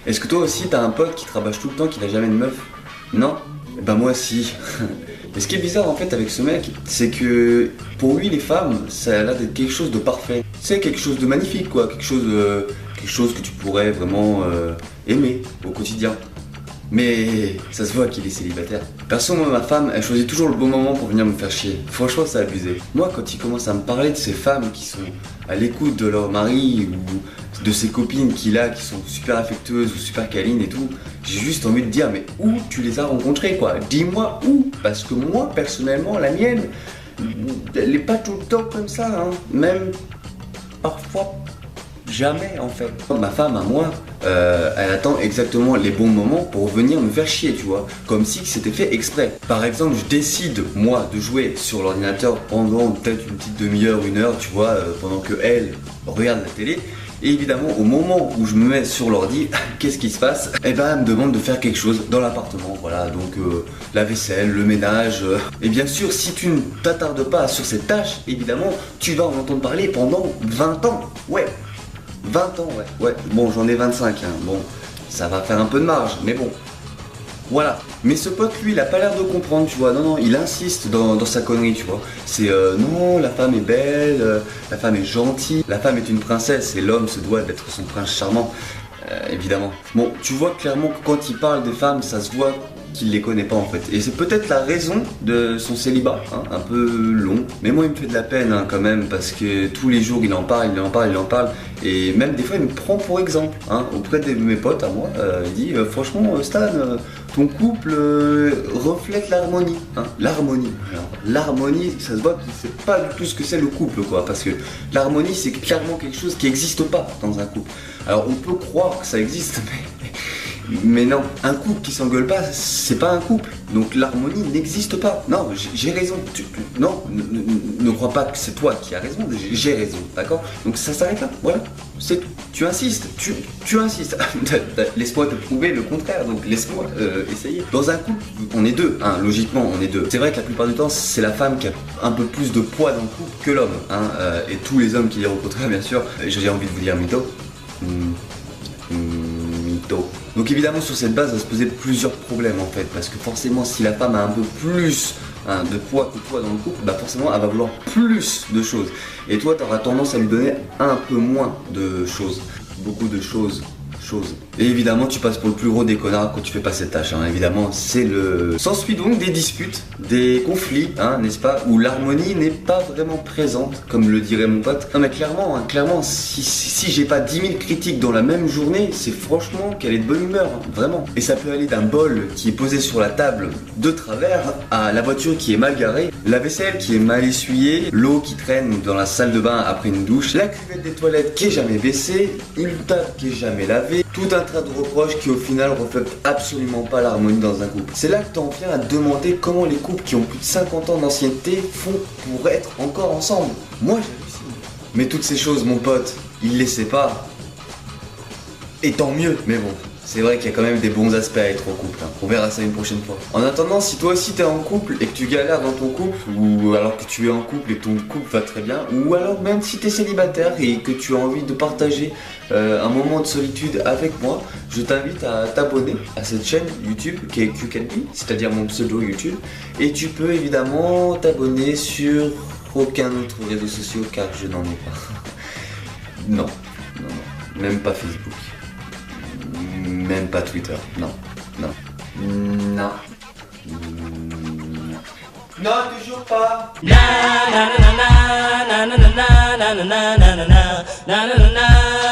Est-ce que toi aussi t'as un pote qui te rabâche tout le temps qu'il a jamais de meuf? Non? Bah moi si. Et ce qui est bizarre en fait avec ce mec, c'est que pour lui les femmes, ça a l'air d'être quelque chose de parfait. C'est quelque chose de magnifique quoi, quelque chose que tu pourrais vraiment aimer au quotidien. Mais ça se voit qu'il est célibataire. Perso, moi, ma femme, elle choisit toujours le bon moment pour venir me faire chier. Franchement, c'est abusé. Moi, quand il commence à me parler de ces femmes qui sont à l'écoute de leur mari ou de ses copines qu'il a, qui sont super affectueuses ou super câlines et tout, j'ai juste envie de dire, mais où tu les as rencontrées, quoi? Dis-moi où. Parce que moi, personnellement, la mienne, elle est pas tout le temps comme ça, hein. Même parfois. Jamais en fait. Ma femme à moi, elle attend exactement les bons moments pour venir me faire chier, tu vois. Comme si c'était fait exprès. Par exemple, je décide, moi, de jouer sur l'ordinateur pendant peut-être une petite demi-heure, une heure, tu vois, pendant que elle regarde la télé. Et évidemment, au moment où je me mets sur l'ordi, qu'est-ce qui se passe? Eh ben, elle me demande de faire quelque chose dans l'appartement, voilà. Donc, la vaisselle, le ménage. Et bien sûr, si tu ne t'attardes pas sur cette tâche, évidemment, tu vas en entendre parler pendant 20 ans. Ouais. 20 ans, ouais. Bon, j'en ai 25, hein. Bon, ça va faire un peu de marge, mais bon. Voilà. Mais ce pote, lui, il a pas l'air de comprendre, tu vois. Non, il insiste dans sa connerie, tu vois. C'est non, la femme est belle, la femme est gentille, la femme est une princesse et l'homme se doit d'être son prince charmant. Évidemment. Bon, tu vois clairement que quand il parle des femmes, ça se voit qu'il les connaît pas en fait. Et c'est peut-être la raison de son célibat, hein, un peu long. Mais moi il me fait de la peine hein, quand même, parce que tous les jours il en parle. Et même des fois il me prend pour exemple, hein, auprès de mes potes à moi. Il dit franchement Stan, ton couple reflète l'harmonie. Hein, l'harmonie. Alors, l'harmonie, ça se voit que c'est pas du tout ce que c'est le couple quoi. Parce que l'harmonie c'est clairement quelque chose qui n'existe pas dans un couple. Alors on peut croire que ça existe, mais non, un couple qui s'engueule pas, c'est pas un couple. Donc l'harmonie n'existe pas. Non, j'ai raison. Non, ne crois pas que c'est toi qui as raison. J'ai raison, d'accord? Donc ça s'arrête là. Voilà, c'est tout. Tu insistes, tu insistes. Laisse-moi te prouver le contraire. Donc laisse-moi essayer. Dans un couple, on est deux. Hein, logiquement, on est deux. C'est vrai que la plupart du temps, c'est la femme qui a un peu plus de poids dans le couple que l'homme. Hein, et tous les hommes qui les rencontrent, bien sûr. J'ai envie de vous dire mytho. Mytho. Donc évidemment sur cette base va se poser plusieurs problèmes en fait, parce que forcément si la femme a un peu plus de poids que toi dans le couple, bah forcément elle va vouloir plus de choses. Et toi tu auras tendance à lui donner un peu moins de choses, beaucoup de choses. Et évidemment tu passes pour le plus gros des connards quand tu fais pas cette tâche, hein. Évidemment c'est le... S'ensuit donc des disputes, des conflits, hein, n'est-ce pas, où l'harmonie n'est pas vraiment présente, comme le dirait mon pote. Non mais clairement, hein, clairement, si j'ai pas 10 000 critiques dans la même journée, c'est franchement qu'elle est de bonne humeur, hein, vraiment. Et ça peut aller d'un bol qui est posé sur la table de travers, à la voiture qui est mal garée, la vaisselle qui est mal essuyée, l'eau qui traîne dans la salle de bain après une douche, la cuvette des toilettes qui est jamais baissée, une table qui est jamais lavée, tout un tas de reproches qui au final reflètent absolument pas l'harmonie dans un couple. C'est là que t'en viens à te demander comment les couples qui ont plus de 50 ans d'ancienneté font pour être encore ensemble. Moi j'hallucine. Mais toutes ces choses mon pote, il les sait pas. Et tant mieux, mais bon. C'est vrai qu'il y a quand même des bons aspects à être en couple, hein. On verra ça une prochaine fois. En attendant, si toi aussi t'es en couple et que tu galères dans ton couple, ou alors que tu es en couple et que ton couple va très bien, ou alors même si t'es célibataire et que tu as envie de partager un moment de solitude avec moi, je t'invite à t'abonner à cette chaîne YouTube qui est QCanB, c'est-à-dire mon pseudo YouTube. Et tu peux évidemment t'abonner sur aucun autre réseau social car je n'en ai pas. Non, même pas Facebook. Même pas Twitter, non. Non, toujours pas. Na na na na na na na na na na na na na na na na.